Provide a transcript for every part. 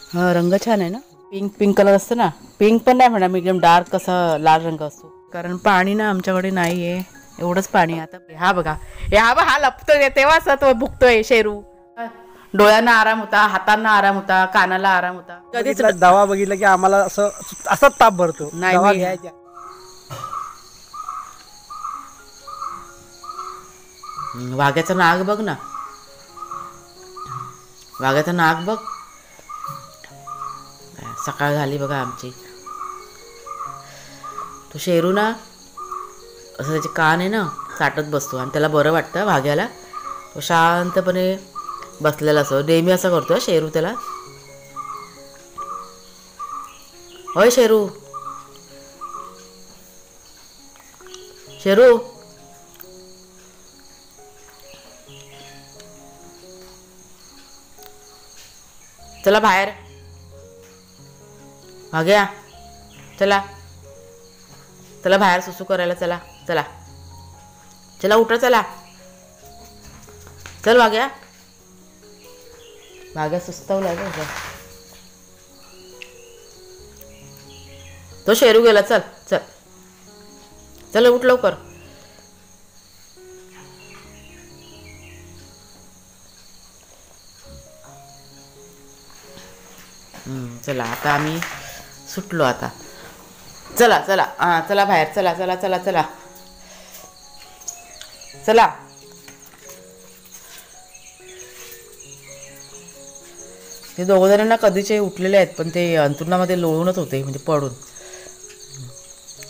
हा रंग छान आहे ना. पिंक पिंक कलर असतं ना. पिंक पण नाही म्हणा, मीडियम डार्क असा लाल रंग असतो. कारण पाणी ना आमच्याकडे नाहीये, एवढंच पाणी आता. हा बघा, हा लपतोय तेव्हाच तो भुकतोय शेरू. डोळ्यांना आराम होता, हातांना आराम होता, कानाला आराम होता. कधीच बघितला दवा बघितला की आम्हाला असं असाच ताप भरतो नाही. दवा मी घ्यायच्या. वाघ्याचं नाक बघ ना, वाघ्याचं नाक बघ. सकाळ झाली बघा आमची. तो शेरू ना असं त्याचे कान आहे ना चाटत बसतो आणि त्याला बरं वाटतं वाघ्याला. तो शांतपणे बसलेला असतो, नेहमी असं करतो शेरू त्याला. होय शेरू, शेरू चला बाहेर. वाघ्या चला, चला बाहेर सुसू करायला. चला चला चला, उठा चला. चल वाघ्या. वाघ्या सुस्तवला का? तो शेरू गेला. चल चल चल, उठ लवकर. चला आता आम्ही सुटलो आता. चला चला, हां चला बाहेर. चला चला चला चला चला. ते दोघं जणांना कधीचे उठलेले आहेत, पण ते अंथरुणामध्ये लोळूनच होते, म्हणजे पडून.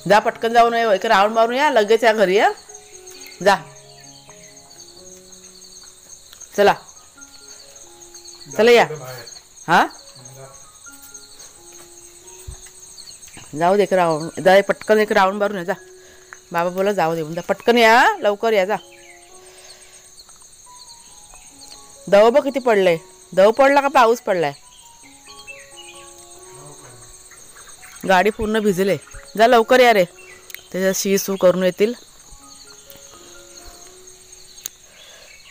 जा पटकन जाऊन एक राऊंड मारून या, लगेच या घरी. या जा, चला चला या. हां जाऊ दे, एक राऊंड जा, पटकन एक राऊंड मारून या. जा, बाबा बोला जाऊ दे, जा पटकन या, लवकर या. जा. दव बघ किती पडलंय. दव पडला का पाऊस पडलाय? गाडी पूर्ण भिजले. जा लवकर या रे, त्याच्यात शी सू करून येतील.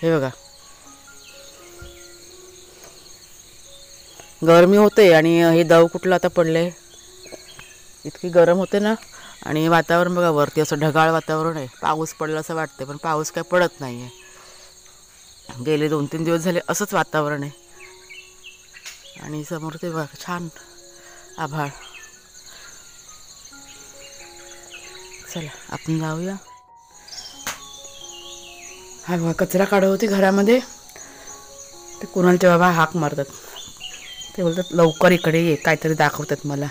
हे बघा, गरमी होते आणि हे दव कुठलं आता पडले. इतकी गरम होते ना. आणि वातावरण बघा, वरती असं ढगाळ वातावरण आहे. पाऊस पडला असं वाटते, पण पाऊस काय पडत नाही आहे. गेले 2-3 दिवस झाले असंच वातावरण आहे. आणि समोर ते बघा छान आभाळ. चला आपण जाऊया. हा बघा, कचरा काढत होती घरामध्ये. ते कुणालचे बाबा हाक मारतात. ते बोलतात लवकर इकडे ये, काहीतरी दाखवतात मला.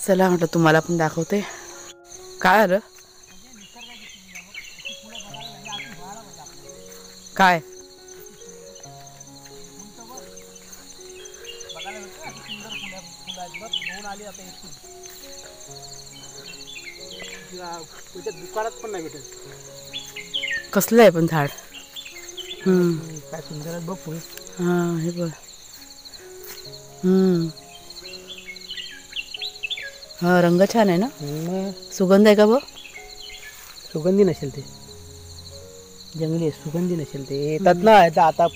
चला म्हटलं तुम्हाला पण दाखवते. काय आलं? काय? बघायला भेटतं अशी सुंदर फुलं आहेत बघ. दोन आली आता येतील. तुझ्या दुकानात पण नाही भेटत. कसलं आहे पण झाड? काय सुंदर आहेत बघ फुल. हां हे बघ. हा रंग छान आहे ना. सुगंध आहे का बघ? सुगंधी नसेल ते, जंगली आहे, सुगंधी नसेल ते. येतात ना आता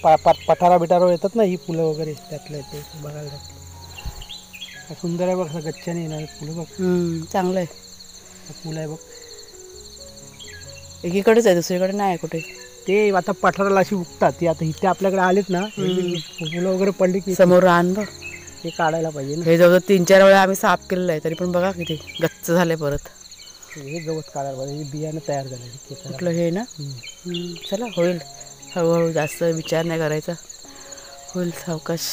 पठारा बिठारावर येतात ना ही फुलं वगैरे, त्यातलं ते बघायला. सुंदर आहे बघ, गच्च्याने येणार फुलं बघ. चांगलं आहे. फुलं आहे बघ, एकीकडेच आहे, दुसरीकडे नाही आहे कुठे. ते आता पठाराला अशी उगतात. ती आता इथे आपल्याकडे आलेत ना, फुलं वगैरे पडली की समोर रान बघ. ते काढायला पाहिजे ना. हे जवळ 3-4 वेळा आम्ही साफ केलेलं आहे, तरी पण बघा किती गच्च झाले परत. हे गवत काढायला पाहिजे, बियाणं तयार झालं कुठलं हे ना. चला होईल हळूहळू, जास्त विचार नाही करायचा, होईल सावकाश.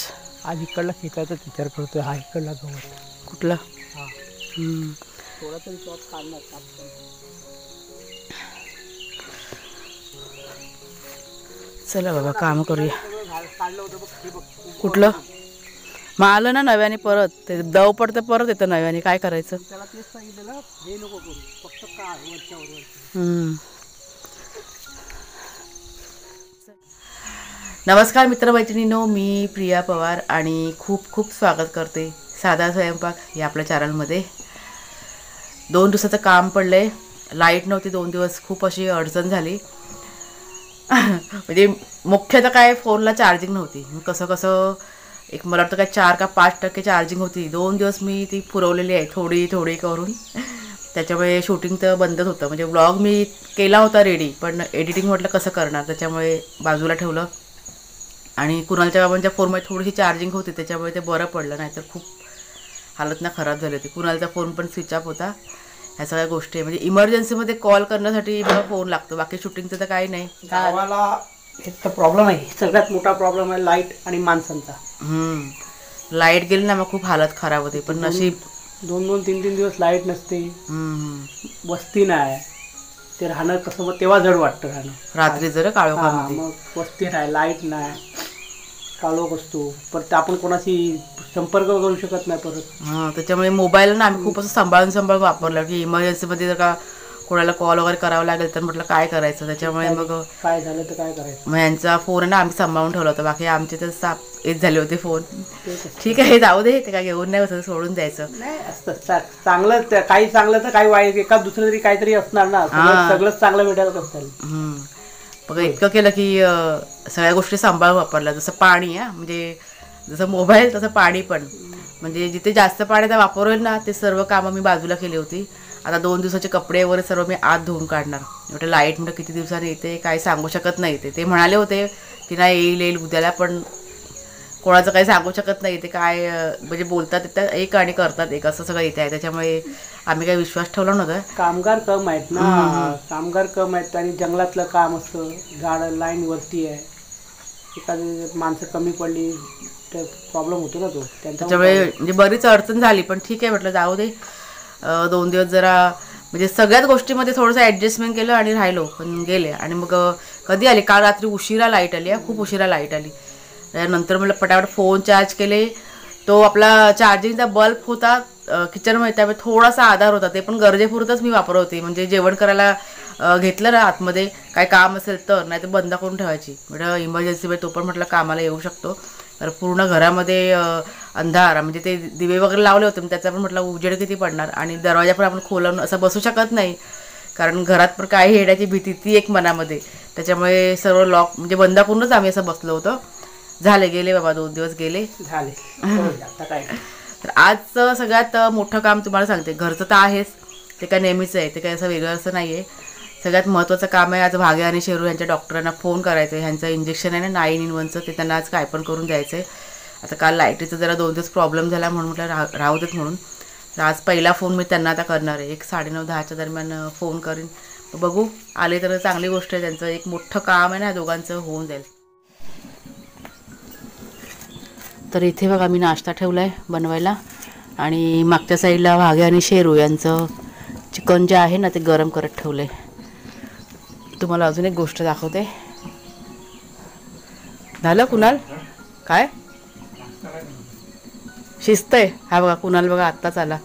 आज इकडला खेचायचा विचार करतोय. हा इकडला गवत कुठला? हा थोडा तरी शॉट काढणार. चला बाबा काम करूया. काढलं होतं बघ, हे बघ. कुठलं? मग आलं ना नव्याने परत. ते दव पडतं परत येतं नव्याने, काय करायचं? त्याला तेच सांगितलं, हे नको करू, फक्त काढ वरच्यावर. नमस्कार मित्रमैत्रिणींनो, मी प्रिया पवार आणि खूप खूप स्वागत करते साधा स्वयंपाक या आपल्या चॅनलमध्ये. 2 दिवसाचं काम पडलं आहे. लाईट नव्हती 2 दिवस, खूप अशी अडचण झाली. म्हणजे मुख्यतः काय, फोनला चार्जिंग नव्हती. कसं कसं एक मला वाटतं काय 4 का 5% चार्जिंग होती. 2 दिवस मी ती पुरवलेली आहे थोडी थोडी करून. त्याच्यामुळे शूटिंग तर बंदच होतं. म्हणजे व्लॉग मी केला होता रेडी, पण एडिटिंग म्हटलं कसं करणार, त्याच्यामुळे बाजूला ठेवलं. आणि कुणालच्या बाबांच्या फोनमध्ये थोडीशी चार्जिंग होती, त्याच्यामुळे ते बरं पडलं, नाहीतर खूप हालत ना खराब झाली होती. कुणालचा फोन पण स्विच ऑफ होता. ह्या सगळ्या गोष्टी म्हणजे इमर्जन्सीमध्ये कॉल करण्यासाठी मला फोन लागतो, बाकी शूटिंगचं तर काही नाही. गावाला एक तर प्रॉब्लेम आहे, सगळ्यात मोठा प्रॉब्लेम आहे लाईट आणि माणसांचा. लाईट गेली ना मग खूप हालत खराब होते. पण नशीब 2-2, 3-3 दिवस लाईट नसते, वस्ती नाही, ते राहणं कसं मग तेव्हा जड वाटतं राहणं. रात्री जर काळोखामध्ये मग वस्ती नाही, लाईट नाही, काळोख असतो, परत आपण कोणाशी संपर्क करू शकत नाही परत. त्याच्यामुळे मोबाईल ना आम्ही खूप असं सांभाळून वापरलं, की इमर्जन्सीमध्ये जर का कोणाला कॉल वगैरे करावा लागेल तर म्हटलं काय करायचं. त्याच्यामुळे मग काय झालं तर काय करायचं, मग यांचा फोन आहे ना आम्ही सांभाळून ठेवला होता. बाकी आमचे तर साप येत झाले होते फोन. ठीक आहे जाऊ दे, ते काय घेऊन नाही बसत, सोडून द्यायचं. नाही असतं चांगलं, काही चांगलं तर काही वाईट, एका दुसरं तरी काहीतरी असणार ना. सगळंच चांगलं भेटायला कसं चालेल. बघा इतकं केलं की सगळ्या गोष्टी सांभाळून वापरल्या. जसं पाणी म्हणजे जसं मोबाईल तसं पाणी पण. म्हणजे जिथे जास्त पाण्याचा वापर होईल ना ते सर्व कामं मी बाजूला केली होती. आता 2 दिवसाचे कपडे वगैरे सर्व मी आत धुवून काढणार. म्हटलं लाईट म्हटलं किती दिवसांनी येते काही सांगू शकत नाही. ते म्हणाले होते की नाही येईल उद्याला, पण कोणाचं काही सांगू शकत नाही. ते काय म्हणजे बोलतात तिथं एक आणि करतात एक, असं सगळं इथे आहे. त्याच्यामुळे आम्ही काही विश्वास ठेवला नव्हता. कामगार कम आहेत ना, कामगार कम आहेत आणि जंगलातलं काम असतं, झाड लाईन वरती आहे, एखादी माणसं कमी पडली तर प्रॉब्लेम होतो ना तो. त्याच्यामुळे म्हणजे बरीच अडचण झाली, पण ठीक आहे म्हटलं जाऊ दे. 2 दिवस जरा म्हणजे सगळ्याच गोष्टीमध्ये थोडंसं ॲडजस्टमेंट केलं आणि राहिलो, पण गेले. आणि मग कधी आली, काल रात्री उशिरा लाईट आली, खूप उशिरा लाईट आली. त्यानंतर म्हटलं पटापट फोन चार्ज केले. तो आपला चार्जिंगचा बल्ब होता किचनमध्ये, त्यामुळे थोडासा आधार होता, ते पण गरजेपुरतच मी वापरत होती. म्हणजे जेवण करायला घेतलं ना आतमध्ये काय काम असेल तर, नाही तर बंद करून ठेवायची. म्हटलं इमर्जन्सीमध्ये तो पण म्हटलं कामाला येऊ शकतो. तर पूर्ण घरामध्ये अंधार, म्हणजे ते दिवे वगैरे लावले होते, त्याचा पण म्हटलं उजेड किती पडणार. आणि दरवाजा पण आपण खोलून असं बसू शकत नाही, कारण घरात पण काही येण्याची भीती ती एक मनामध्ये. त्याच्यामुळे सर्व लॉक म्हणजे बंद करूनच आम्ही असं बसलो होतो. झाले गेले बाबा 2 दिवस गेले झाले. तर आजचं सगळ्यात मोठं काम तुम्हाला सांगते, घरचं तर आहेच, ते काय नेहमीच आहे, ते काय असं वेगळं असं नाही आहे. सगळ्यात महत्त्वाचं काम आहे आज भाग्य आणि शेरू यांच्या डॉक्टरांना फोन करायचं आहे. ह्यांचं इंजेक्शन आहे ना 9-in-1चं, ते त्यांना आज काय पण करून द्यायचं आहे. आता काल लाईटीचा जरा 2 दिवस प्रॉब्लेम झाला म्हणून म्हटलं राहू देत म्हणून. तर आज पहिला फोन मी त्यांना आता करणार आहे. 9:30-10च्या दरम्यान फोन करीन. बघू आले तर चांगली गोष्ट आहे, त्यांचं एक मोठं काम आहे ना दोघांचं होऊन जाईल. तर इथे बघा मी नाश्ता ठेवला आहे बनवायला, आणि मागच्या साईडला भाग्य आणि शेरू यांचं चिकन जे आहे ना ते गरम करत ठेवलं आहे. तुम्हाला अजून एक गोष्ट दाखवते. झालं कुणाल काय शिस्त आहे. हा बघा कुणाल बघा आत्ताच आला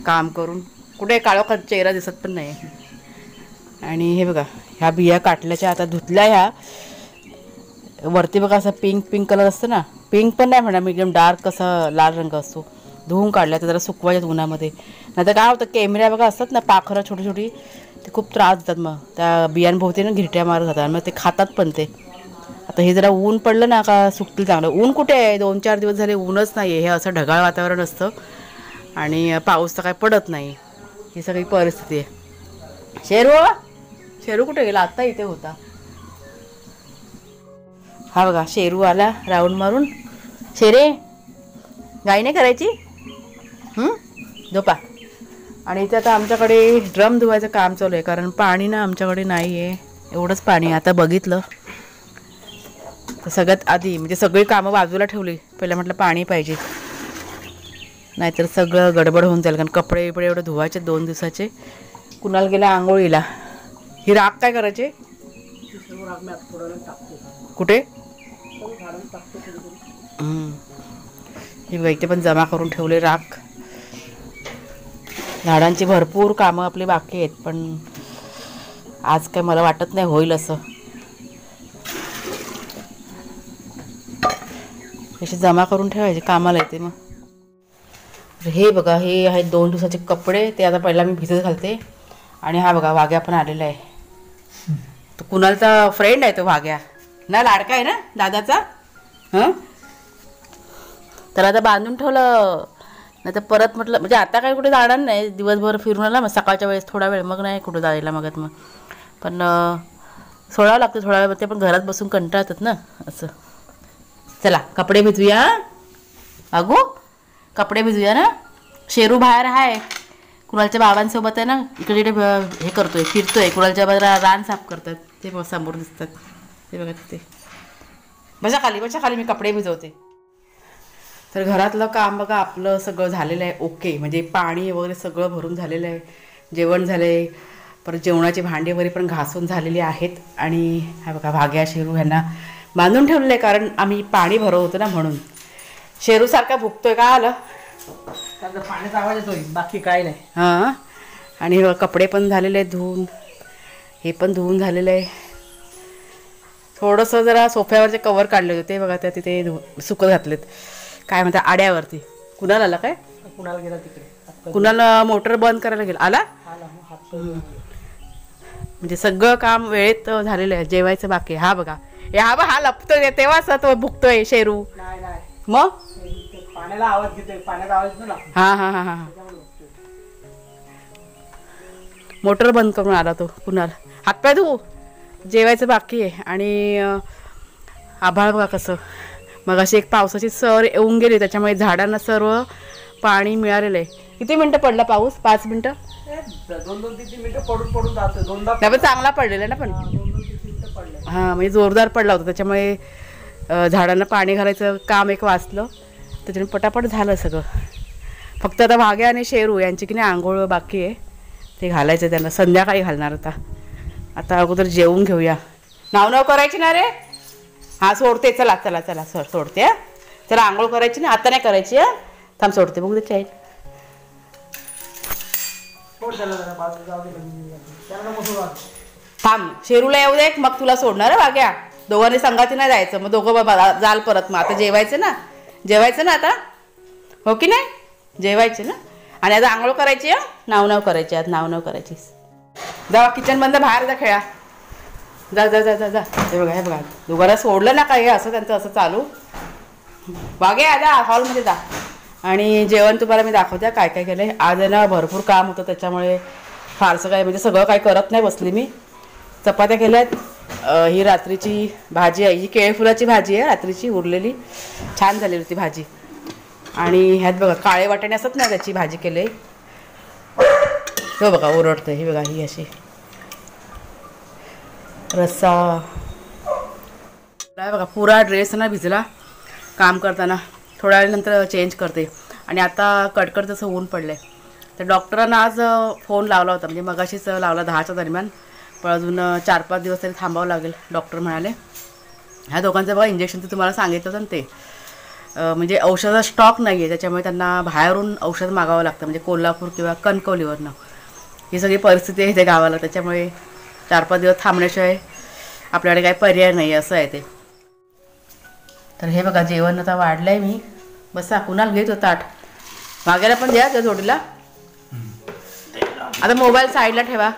काम करून, कुठे काळोखात चेहरा दिसत पण नाही. आणि हे बघा ह्या बिया काटल्याच्या आता धुतल्या. ह्या वरती बघा असं पिंक कलर असतं ना, पिंक पण नाही म्हणा, एकदम डार्क असा लाल रंग असतो, धुवून काढल्या तर जरा सुकवायच्यात उन्हामध्ये. नाही तर काय होतं कॅमेऱ्या बघा असतात ना पाखरं छोटी छोटी, ते खूप त्रास देतात. मग त्या बियांभोवती ना घिरट्या मारत जातात, मग ते खातात पण ते. आता हे जरा ऊन पडलं ना का सुकतील चांगलं. ऊन कुठे आहे, 2-4 दिवस झाले ऊनच नाही आहे. हे असं ढगाळ वातावरण असतं आणि पाऊस तर काय पडत नाही, ही सगळी परिस्थिती आहे. शेरू कुठे गेला, आत्ता इथे होता. हा बघा शेरू आला राऊंड मारून. शेरे गाई नाही करायची झोपा. आणि इथे आता आमच्याकडे ड्रम धुवायचं काम चालू आहे, कारण पाणी ना आमच्याकडे नाही आहे, एवढंच पाणी. आता बघितलं तर सगळ्यात आधी म्हणजे सगळी कामं बाजूला ठेवली, पहिलं म्हटलं पाणी पाहिजे, नाहीतर सगळं गडबड होऊन जाईल. कारण कपडे एवढे धुवायचे 2 दिवसाचे. कुणाल गेला आंघोळीला. ही राख काय करायचे कुठे ही वैते पण जमा करून ठेवले राख. झाडांची भरपूर कामं आपली बाकी आहेत, पण आज काय मला वाटत नाही होईल असं. असे जमा करून ठेवायचे, कामाला येते मग. हे बघा हे आहेत 2 दिवसाचे कपडे, ते आता पहिला मी भिजत घालते. आणि हा बघा वाघ्या पण आलेला आहे, तो कुणालचा फ्रेंड आहे तो वाघ्या ना, लाडका आहे ना दादाचा. त्याला आता बांधून ठेवलं, नाही तर परत म्हटलं म्हणजे आता काही कुठे जाणार नाही, दिवसभर फिरून आला मग सकाळच्या वेळेस थोडा वेळ, मग नाही कुठं जायला मागत मग. पण सोडावं लागतं थोडा वेळ, ते पण घरात बसून कंटाळतात ना असं. चला कपडे भिजूया अगो, कपडे भिजूया ना. शेरू बाहेर आहे, कुणालच्या बाबांसोबत आहे ना, इकडे इकडे हे करतोय, फिरतोय. कुणालच्या बाबा रान साफ करतात, ते मग समोर दिसतात ते बघा तिथे. बसा खाली मी कपडे भिजवते. तर घरातलं काम बघा आपलं सगळं झालेलं आहे ओके, म्हणजे पाणी वगैरे सगळं भरून झालेलं आहे, जेवण झालं आहे, परत जेवणाची भांडी वगैरे पण घासून झालेली आहेत. आणि हा बघा भाग्या शेरू ह्यांना बांधून ठेवलेलं आहे, कारण आम्ही पाणी भरवत होतो ना म्हणून. शेरू सारखा भुकतोय का आलं, त्याचा पाण्याचा आवाज येतोय, बाकी काय नाही. हां, आणि कपडे पण झालेले आहेत धुवून, हे पण धुवून झालेलं आहे. थोडंसं जरा सोफ्यावरचे कवर काढले होते ते बघा, त्या तिथे सुकत घातलेत, काय म्हणतात आड्यावरती. कुणाला आला काय, कुणाला गेला तिकडे, कुणाला मोटर बंद करायला गेला, आला. म्हणजे सगळं काम वेळेत झालेलं आहे, जेवायचं बाकी. हा बघा, हा लपतोय तेव्हाच तो भुकतोय शेरू. मग पाण्याला आवाज घेतोय, पाण्याचा आवाज येतो ना. हा मोटर बंद करून आला तो कुणाल. हातपाय धुवू, जेवायचं बाकी आहे. आणि आभाळ बघा कसं, मग अशी एक पावसाची सर येऊन गेली, त्याच्यामुळे झाडांना सर्व पाणी मिळालेलं आहे. किती मिनटं पडला पाऊस, 5 मिनटं, 2-3 मिनिटं पडून जातो. दोनदा पण चांगला पडलेला ना पण. हां, म्हणजे जोरदार पडला होता, त्याच्यामुळे झाडांना पाणी घालायचं काम एक वाचलं, त्याच्यामुळे पटापट झालं सगळं. फक्त आता भाग्या आणि शेरू यांची की नाही आंघोळ बाकी आहे, ते घालायचं त्यांना, संध्याकाळी घालणार आता. आता अगोदर जेवून घेऊया. नाव करायची ना रे. हां सोडते, चला चला चला सोडते. हां चला, आंघोळ करायची ना, आता नाही करायची. हां थांब सोडते, बघू दे चाईल. थांब शेरूला येऊ दे, मग तुला सोडणार आहे भाग्या. दोघांनी संगाती नाही जायचं, मग दोघं बाबा जाल परत. मग आता जेवायचं ना आता, हो की नाही, जेवायचे ना. आणि आता आंघोळ करायची. नाव करायची, आज नाव करायची. जा किचन बंद, बाहेर जा खेळा, जा जा जा जा जा. हे बघा दोघांना सोडलं ना काय, असं त्यांचं असं चालू. भाग्या जा हॉलमध्ये जा, आणि जेवण तुम्हाला मी दाखवते काय काय केलं आहे. आज आहे ना भरपूर काम होतं, त्याच्यामुळे फारसं काय म्हणजे सगळं काय करत नाही बसली मी. चपात्या केल्या आहेत, ही रात्रीची भाजी आहे, ही केळफुलाची भाजी आहे रात्रीची उरलेली, छान झालेली होती भाजी. आणि ह्यात बघा काळे वाटाणे असतात ना, त्याची भाजी केली. हो बघा ओरडतं, हे बघा ही अशी रस्सा. बघा पुरा ड्रेस ना भिजला काम करताना, थोड्या वेळानंतर चेंज करते. आणि आता कडकड जसं ऊन पडलं आहे, तर डॉक्टरांना आज फोन लावला होता, म्हणजे मगाशीच लावला 10च्या दरम्यान, पण अजून 4-5 दिवस तरी थांबावं लागेल डॉक्टर म्हणाले. ह्या दोघांचं बघा इंजेक्शनचं तुम्हाला सांगितलं होतं ना, ते म्हणजे औषधाचा स्टॉक नाही आहे, त्याच्यामुळे त्यांना बाहेरून औषध मागावं लागतं, म्हणजे कोल्हापूर किंवा कणकवलीवरनं. ही सगळी परिस्थिती आहे इथे गावाला, त्याच्यामुळे 4-5 दिवस थांबण्याशिवाय आपल्याकडे काही पर्याय नाही असं आहे ते. तर हे बघा जेवण आता वाढलं आहे मी. बसा, कुणाला घेत होता ताट, भाग्याला पण द्या त्या जोडीला. आता मोबाईल साईडला ठेवा.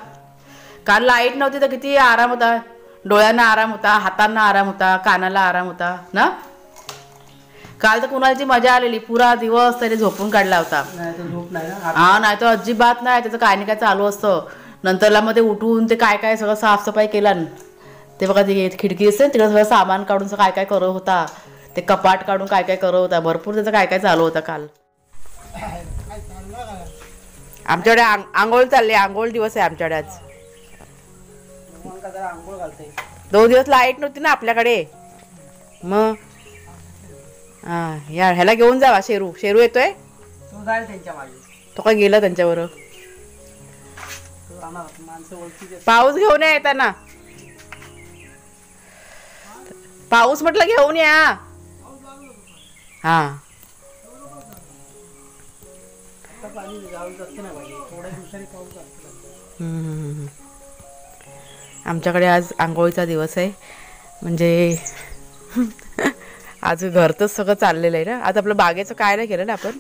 काल लाईट नव्हती तर किती आराम होता, डोळ्यांना आराम होता, हातांना आराम होता, कानाला आराम होता ना. काल तर कुणाची मजा आलेली, पुरा दिवस त्याने झोपून काढला होता. हा नाही तर अजिबात नाही, त्याचं काय नाही काय चालू असतं. नंतरला मग ते उठून ते काय काय सगळं साफसफाई केला, ते बघा ते खिडकी असते तिकडे सगळं सामान काढून काय काय करत होता, ते कपाट काढून काय काय करत होता, भरपूर त्याचं काय काय चालू होतं काल. आमच्याकडे आंघोळ चालली, आंघोळ दिवस आहे आमच्याकडे आज. 2 दिवस लाईट नव्हती ना आपल्याकडे, मग या ह्याला घेऊन जावा. शेरू येतोय, तो काय गेला त्यांच्यावर. पाऊस घेऊन या येताना, पाऊस म्हटलं घेऊन या. हा आमच्याकडे आज आंघोळीचा दिवस आहे, म्हणजे आज घरचंच सगळं चाललेलं आहे ना. आज आपलं बागेचं काय नाही केलं ना आपण.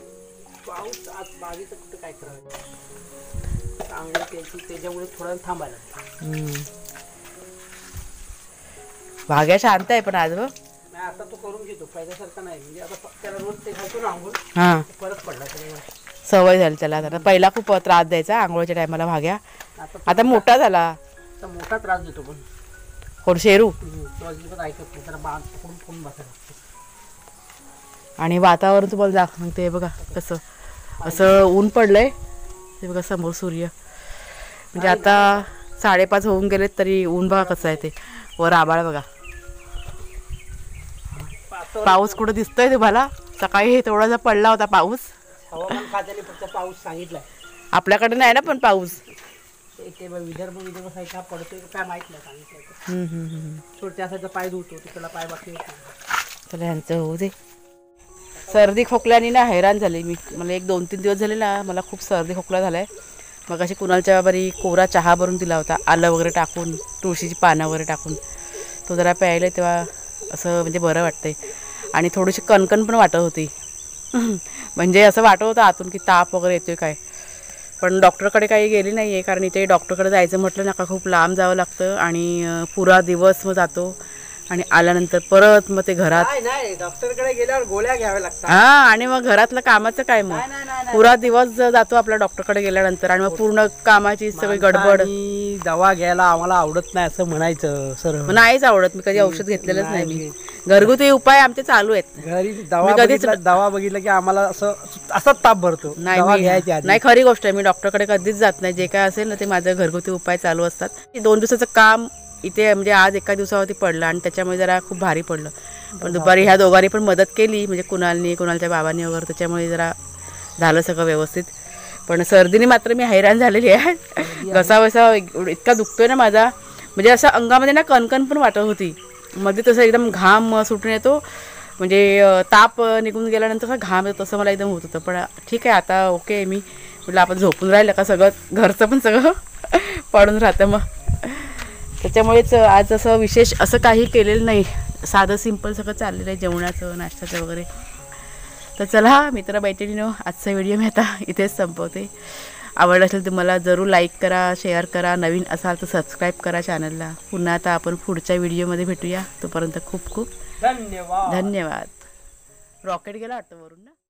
पाऊस आज बागेचं कुठं काय करायचं, आंघोळ केली त्याच्यामुळे थोडा थांबायला. भाग्या शांत आहे पण आज बघ. नाही आता तो करून घेतो पहिल्यासारखं नाही म्हणजे आता त्याला रोज ते घालतो ना आंघोळ हां फरक पडला त्याला सवय झाली त्याला आता. पहिला खूप त्रास द्यायचा आंघोळीच्या टायमाला भाग्या. आता मोठा झाला. आता मोठा त्रास देतो पण कोण शेरू. तो अजिबात ऐकत नाही त्याला बांध पकडून बसायला लागतं. आणि वातावरण तुम्हाला दाखवते बघा कसं असं ऊन पडलंय ते बघा समोर सूर्य. म्हणजे आता 5:30 होऊन गेलेत तरी ऊन बघा कसं आहे ते. वर आभाळ बघा. पाऊस कुठं दिसतोय तुम्हाला. सकाळी तेवढासा पडला होता पाऊस. हवामान खात्याने फक्त पाऊस सांगितलाय. आपल्याकडे नाही ना पण पाऊस. ते विदर्भ साईडला पडतोय काय माहित नाही सांगितलं. तो त्या साईडचा पाय धुतो तिकडला पाय बाकी चला यांचं होऊ दे. सर्दी खोकल्याने ना हैराण झाली मी. मला 1-2-3 दिवस झाले ना मला खूप सर्दी खोकला झालाय. मग अशी कुणालच्या बरी कोरा चहा भरून दिला होता आलं वगैरे टाकून तुळशीची पानं वगैरे टाकून. तो जरा प्यायला तेव्हा असं म्हणजे बरं वाटतंय. आणि थोडीशी कणकण पण वाटत होती. म्हणजे असं वाटत होतं आतून की ताप वगैरे येतोय काय. पण डॉक्टरकडे काही गेली नाही आहे कारण इथे डॉक्टरकडे जायचं म्हटलं ना का खूप लांब जावं लागतं आणि पुरा दिवस मग जातो आणि आल्यानंतर परत मग ते घरात नाही डॉक्टरकडे गेल्यावर गोळ्या घ्याव्या लागतात. हां आणि मग घरातलं कामाचं काय मग पुरा दिवस जातो आपल्या डॉक्टरकडे गेल्यानंतर आणि मग पूर्ण कामाची सगळी गडबड. दवा घ्यायला आम्हाला आवडत नाही असं म्हणायचं सर. नाहीच आवडत. मी कधी औषध घेतलेलंच नाही. मी घरगुती उपाय आमचे चालू आहेत. घरी दवा बघितला की आम्हाला असं असाच ताप भरतो. नाही खरी गोष्ट आहे. मी डॉक्टरकडे कधीच जात नाही. जे काय असेल ना ते माझं घरगुती उपाय चालू असतात. 2 दिवसाचं काम इथे म्हणजे आज एका दिवसावरती पडलं आणि त्याच्यामुळे जरा खूप भारी पडलं. पण दुपारी ह्या दोघांनी पण मदत केली म्हणजे कुणालच्या बाबांनी वगैरे. त्याच्यामुळे जरा झालं सगळं व्यवस्थित. पण सर्दीने मात्र मी हैराण झालेली आहे. घसा वसा इतका दुखतोय ना माझा. म्हणजे असं अंगामध्ये ना कणकण पण वाटत होती. मध्ये तसं एकदम घाम सुटून येतो म्हणजे ताप निघून गेल्यानंतर घाम येतो तसं मला एकदम होत होतं. पण ठीक आहे आता ओके आहे. मी म्हटलं आपण झोपून राहिलं का सगळं घरचं पण सगळं पडून राहतं मग. त्याच्यामुळेच आज असं विशेष असं काही केलेलं नाही. साधं सिंपल सगळं चाललेलं आहे जेवणाचं नाश्त्याचं वगैरे. तर चला मित्र मैत्रिणींनो आजचा व्हिडिओ मी आता इथेच संपवते. आवडला असेल तर मला जरूर लाईक करा शेअर करा. नवीन असाल तर सबस्क्राईब करा चॅनलला. पुन्हा आता आपण पुढच्या व्हिडिओमध्ये भेटूया. तोपर्यंत खूप खूप धन्यवाद. रॉकेट गेला वाटतं वरून ना.